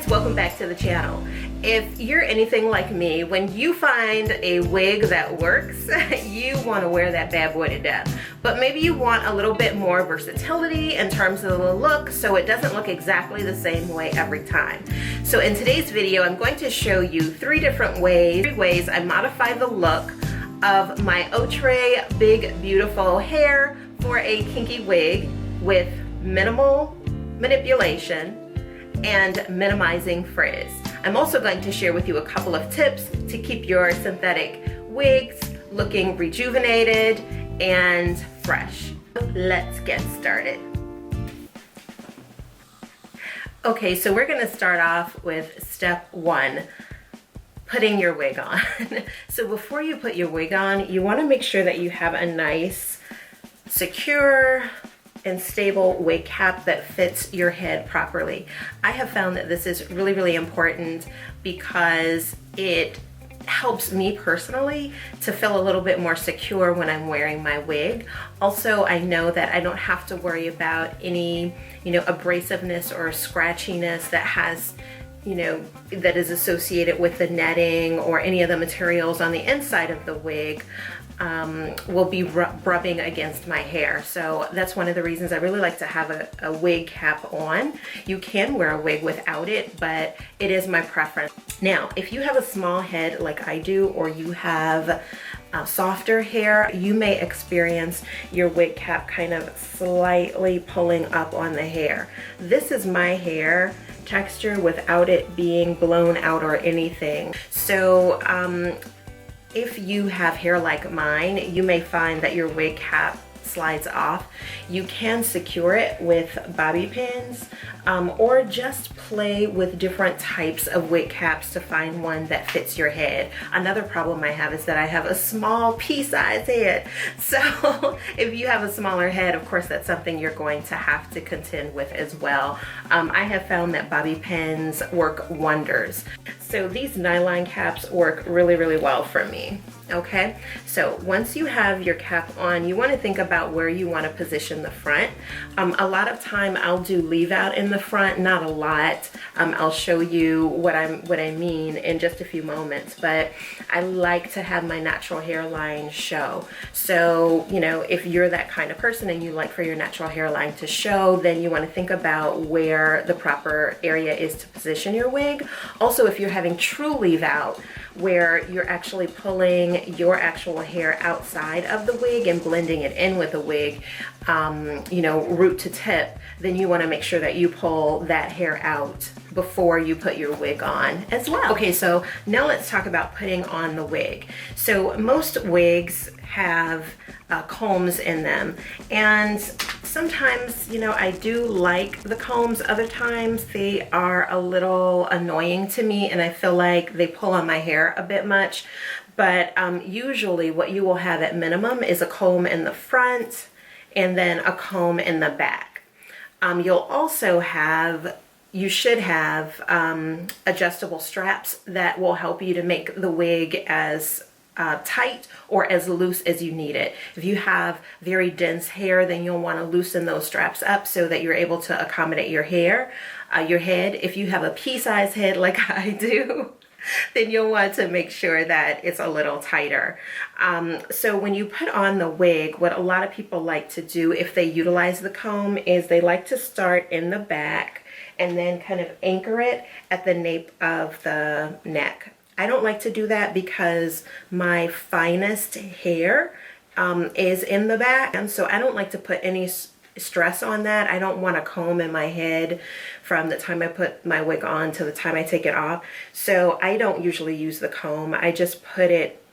guys, welcome back to the channel. If you're anything like me, when you find a wig that works, you want to wear that bad boy to death. But maybe you want a little bit more versatility in terms of the look, so it doesn't look exactly the same way every time. So in today's video, I'm going to show you three ways I modify the look of my Outre Big Beautiful hair for a kinky wig with minimal manipulation and minimizing frizz. I'm also going to share with you a couple of tips to keep your synthetic wigs looking rejuvenated and fresh. Let's get started. Okay, so we're gonna start off with step one, putting your wig on. So before you put your wig on, you wanna make sure that you have a nice, secure, and stable wig cap that fits your head properly. I have found that this is really, really important because it helps me personally to feel a little bit more secure when I'm wearing my wig. Also, I know that I don't have to worry about any, abrasiveness or scratchiness that has, that is associated with the netting or any of the materials on the inside of the wig. Will be rubbing against my hair. So that's one of the reasons I really like to have a wig cap on. You can wear a wig without it, but it is my preference. Now, if you have a small head like I do, or you have softer hair, you may experience your wig cap kind of slightly pulling up on the hair. This is my hair texture without it being blown out or anything. So, if you have hair like mine, you may find that your wig cap slides off. You can secure it with bobby pins or just play with different types of wig caps to find one that fits your head. Another problem I have is that I have a small pea-sized head. So if you have a smaller head, of course, that's something you're going to have to contend with as well. I have found that bobby pins work wonders. So these nylon caps work really, really well for me. Okay, so once you have your cap on, you want to think about where you want to position the front. A lot of time I'll do leave out in the front, not a lot. I'll show you what I mean in just a few moments, but I like to have my natural hairline show. So, if you're that kind of person and you like for your natural hairline to show, then you want to think about where the proper area is to position your wig. Also, if you're having true leave out, where you're actually pulling your actual hair outside of the wig and blending it in with the wig, root to tip, then you want to make sure that you pull that hair out before you put your wig on as well. Okay, so now let's talk about putting on the wig. So most wigs have combs in them, and sometimes, I do like the combs. Other times they are a little annoying to me and I feel like they pull on my hair a bit much. But usually what you will have at minimum is a comb in the front and then a comb in the back. You should have adjustable straps that will help you to make the wig as tight or as loose as you need it. If you have very dense hair, then you'll want to loosen those straps up so that you're able to accommodate your hair, your head. If you have a pea-sized head like I do, then you'll want to make sure that it's a little tighter. So when you put on the wig, what a lot of people like to do if they utilize the comb is they like to start in the back and then kind of anchor it at the nape of the neck. I don't like to do that because my finest hair is in the back, and so I don't like to put any stress on that. I don't want a comb in my head from the time I put my wig on to the time I take it off. So I don't usually use the comb. I just put it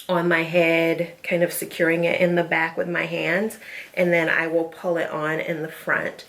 on my head, kind of securing it in the back with my hands, and then I will pull it on in the front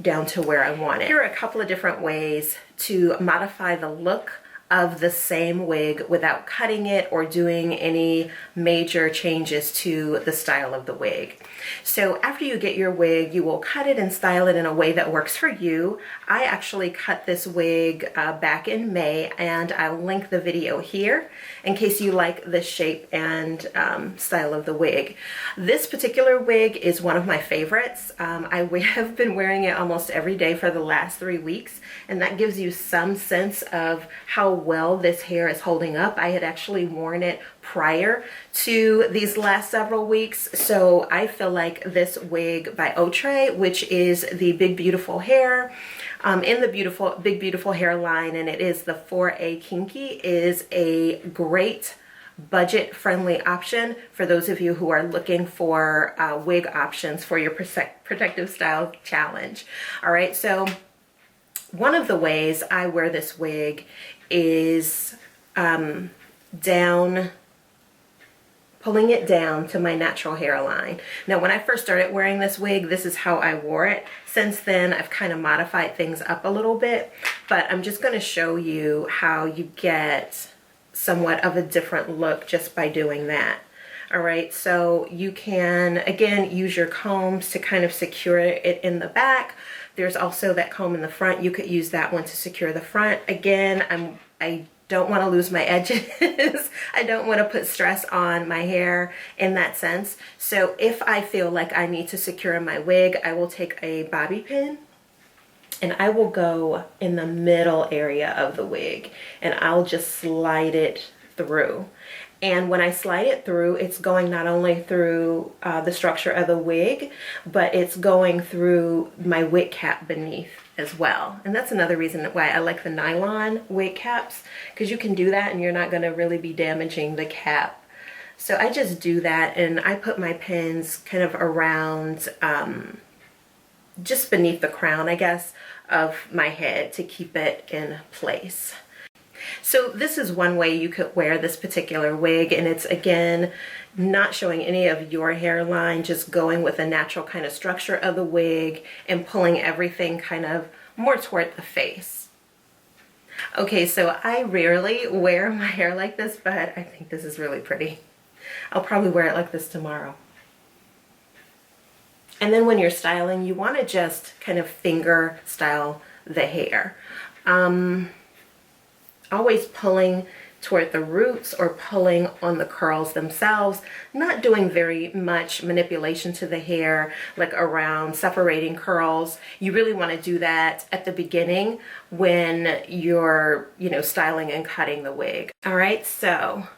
down to where I want it. Here are a couple of different ways to modify the look of the same wig without cutting it or doing any major changes to the style of the wig. So after you get your wig, you will cut it and style it in a way that works for you. I actually cut this wig back in May, and I'll link the video here in case you like the shape and style of the wig. This particular wig is one of my favorites. I have been wearing it almost every day for the last 3 weeks, and that gives you some sense of how well this hair is holding up. I had actually worn it prior to these last several weeks, so I feel like this wig by Outre, which is the Big Beautiful Hair in the Big Beautiful Hair line, and it is the 4A Kinky, is a great budget-friendly option for those of you who are looking for wig options for your protective style challenge. All right, so one of the ways I wear this wig is pulling it down to my natural hairline. Now, when I first started wearing this wig, this is how I wore it. Since then, I've kind of modified things up a little bit, but I'm just going to show you how you get somewhat of a different look just by doing that. All right, so you can, again, use your combs to kind of secure it in the back. There's also that comb in the front. You could use that one to secure the front. Again, I don't want to lose my edges. I don't want to put stress on my hair in that sense. So if I feel like I need to secure my wig, I will take a bobby pin and I will go in the middle area of the wig and I'll just slide it through. And when I slide it through, it's going not only through the structure of the wig, but it's going through my wig cap beneath as well. And that's another reason why I like the nylon wig caps, because you can do that and you're not going to really be damaging the cap. So I just do that, and I put my pins kind of around just beneath the crown, I guess, of my head to keep it in place. So this is one way you could wear this particular wig, and it's, again, not showing any of your hairline, just going with the natural kind of structure of the wig and pulling everything kind of more toward the face. Okay, so I rarely wear my hair like this, but I think this is really pretty. I'll probably wear it like this tomorrow. And then when you're styling, you want to just kind of finger style the hair. Always pulling toward the roots or pulling on the curls themselves, not doing very much manipulation to the hair, like around separating curls. You really want to do that at the beginning when you're, styling and cutting the wig. All right, so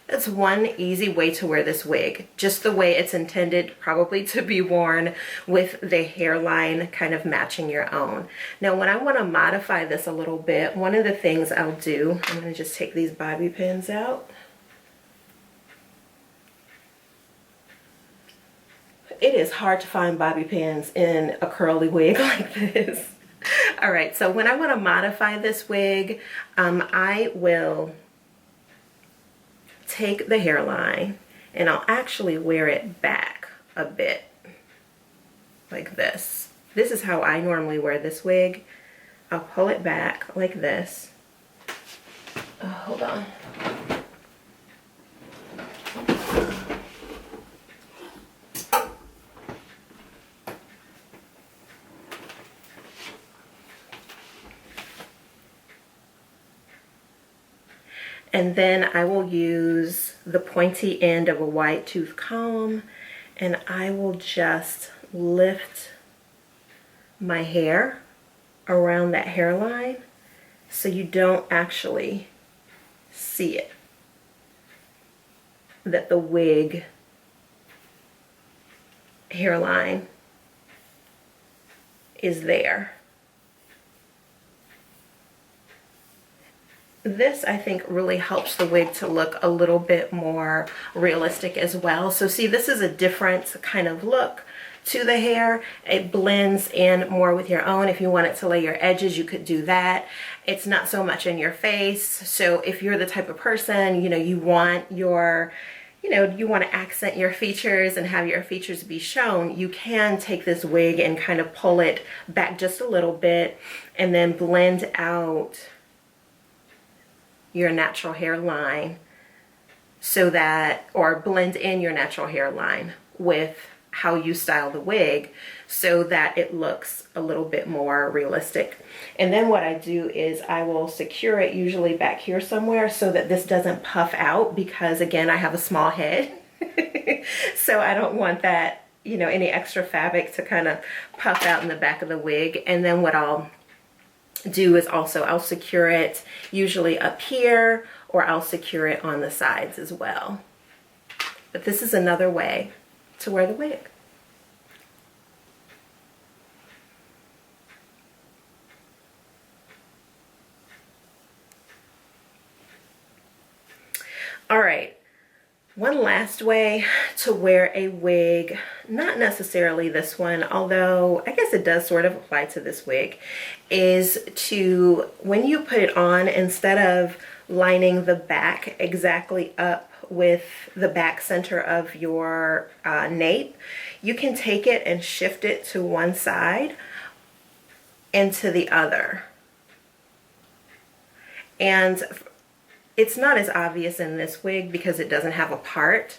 that's one easy way to wear this wig, just the way it's intended probably to be worn, with the hairline kind of matching your own. Now, when I want to modify this a little bit, one of the things I'll do, I'm going to just take these bobby pins out. It is hard to find bobby pins in a curly wig like this. All right, so when I want to modify this wig, I will take the hairline and I'll actually wear it back a bit like this. This is how I normally wear this wig. I'll pull it back like this. Oh, hold on. And then I will use the pointy end of a wide tooth comb, and I will just lift my hair around that hairline so you don't actually see it, that the wig hairline is there. This, I think, really helps the wig to look a little bit more realistic as well. So see, this is a different kind of look to the hair. It blends in more with your own. If you wanted to lay your edges, you could do that. It's not so much in your face. So if you're the type of person, you want your, you want to accent your features and have your features be shown, you can take this wig and kind of pull it back just a little bit and then blend out your natural hairline so that, or blend in your natural hairline with how you style the wig so that it looks a little bit more realistic. And then what I do is I will secure it usually back here somewhere so that this doesn't puff out, because again, I have a small head. So I don't want that, you know, any extra fabric to kind of puff out in the back of the wig. And then what I'll do is also I'll secure it usually up here, or I'll secure it on the sides as well. But this is another way to wear the wig. All right, one last way to wear a wig, not necessarily this one, although I guess it does sort of apply to this wig, is to, when you put it on, instead of lining the back exactly up with the back center of your nape, you can take it and shift it to one side and to the other. And it's not as obvious in this wig because it doesn't have a part,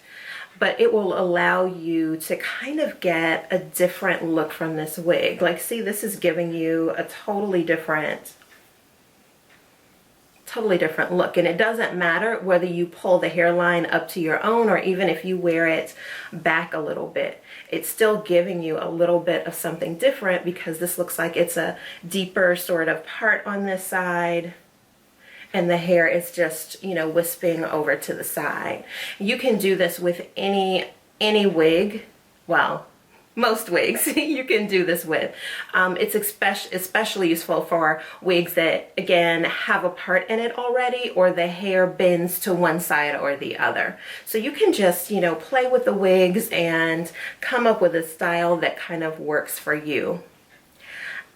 but it will allow you to kind of get a different look from this wig. Like, see, this is giving you a totally different look. And it doesn't matter whether you pull the hairline up to your own or even if you wear it back a little bit. It's still giving you a little bit of something different because this looks like it's a deeper sort of part on this side, and the hair is just, you know, wisping over to the side. You can do this with any wig. Well, most wigs you can do this with. It's especially useful for wigs that, again, have a part in it already, or the hair bends to one side or the other. So you can just, you know, play with the wigs and come up with a style that kind of works for you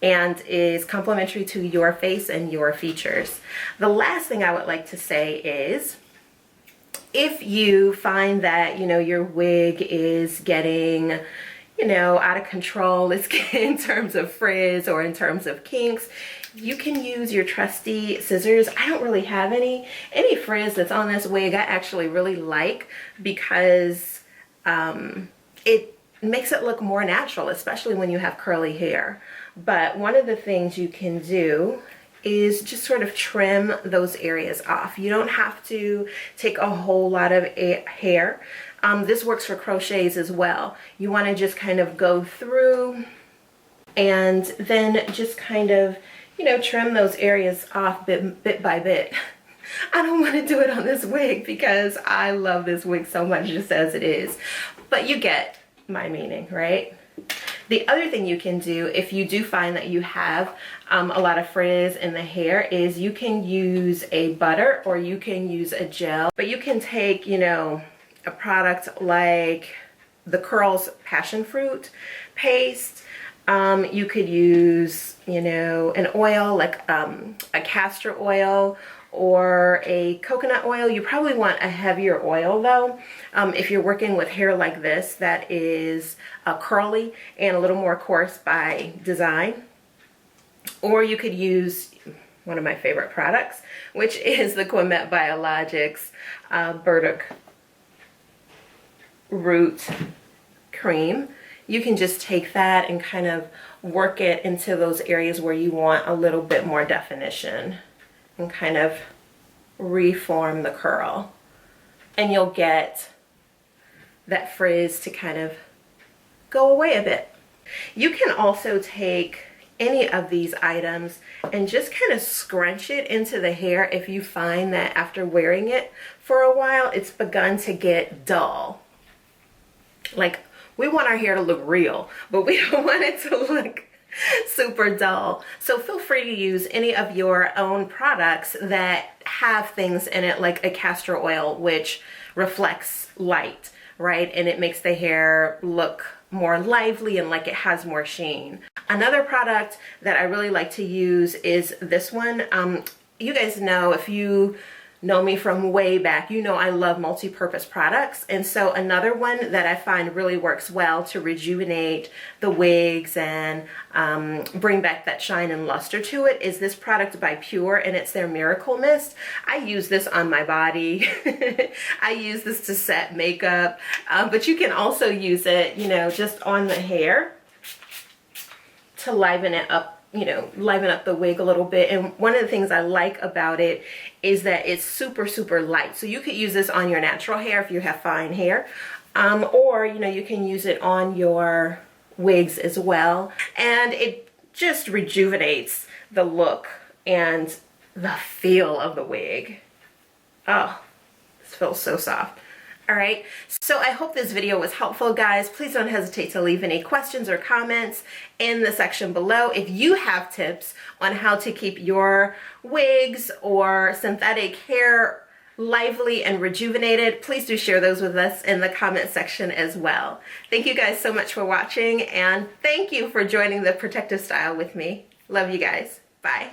and is complementary to your face and your features. The last thing I would like to say is, if you find that, you know, your wig is getting, you know, out of control, it's in terms of frizz or in terms of kinks, you can use your trusty scissors. I don't really have any frizz that's on this wig. I actually really like, because it makes it look more natural, especially when you have curly hair. But one of the things you can do is just sort of trim those areas off. You don't have to take a whole lot of hair. This works for crochets as well. You want to just kind of go through and then just kind of, you know, trim those areas off bit by bit. I don't want to do it on this wig because I love this wig so much just as it is. But you get my meaning, right? The other thing you can do if you do find that you have a lot of frizz in the hair is you can use a butter or you can use a gel. But you can take, you know, a product like the Curls Passion Fruit paste. You could use, you know, an oil like a castor oil or a coconut oil. You probably want a heavier oil though, if you're working with hair like this that is curly and a little more coarse by design. Or you could use one of my favorite products, which is the Quimet Biologics Burdock Root Cream. You can just take that and kind of work it into those areas where you want a little bit more definition and kind of reform the curl, and you'll get that frizz to kind of go away a bit. You can also take any of these items and just kind of scrunch it into the hair if you find that after wearing it for a while it's begun to get dull. Like, we want our hair to look real, but we don't want it to look super dull. So feel free to use any of your own products that have things in it like a castor oil, which reflects light, right? And it makes the hair look more lively and like it has more sheen. Another product that I really like to use is this one. You guys know, if you know me from way back, you know I love multi-purpose products. And so another one that I find really works well to rejuvenate the wigs and bring back that shine and luster to it is this product by Pure, and it's their Miracle Mist. I use this on my body. I use this to set makeup, but you can also use it, you know, just on the hair to liven it up, you know, liven up the wig a little bit. And one of the things I like about it is that it's super, super light. So you could use this on your natural hair if you have fine hair, or, you know, you can use it on your wigs as well. And it just rejuvenates the look and the feel of the wig. Oh, this feels so soft. All right, so I hope this video was helpful, guys. Please don't hesitate to leave any questions or comments in the section below. If you have tips on how to keep your wigs or synthetic hair lively and rejuvenated, please do share those with us in the comment section as well. Thank you guys so much for watching, and thank you for joining the Protective Style with me. Love you guys. Bye.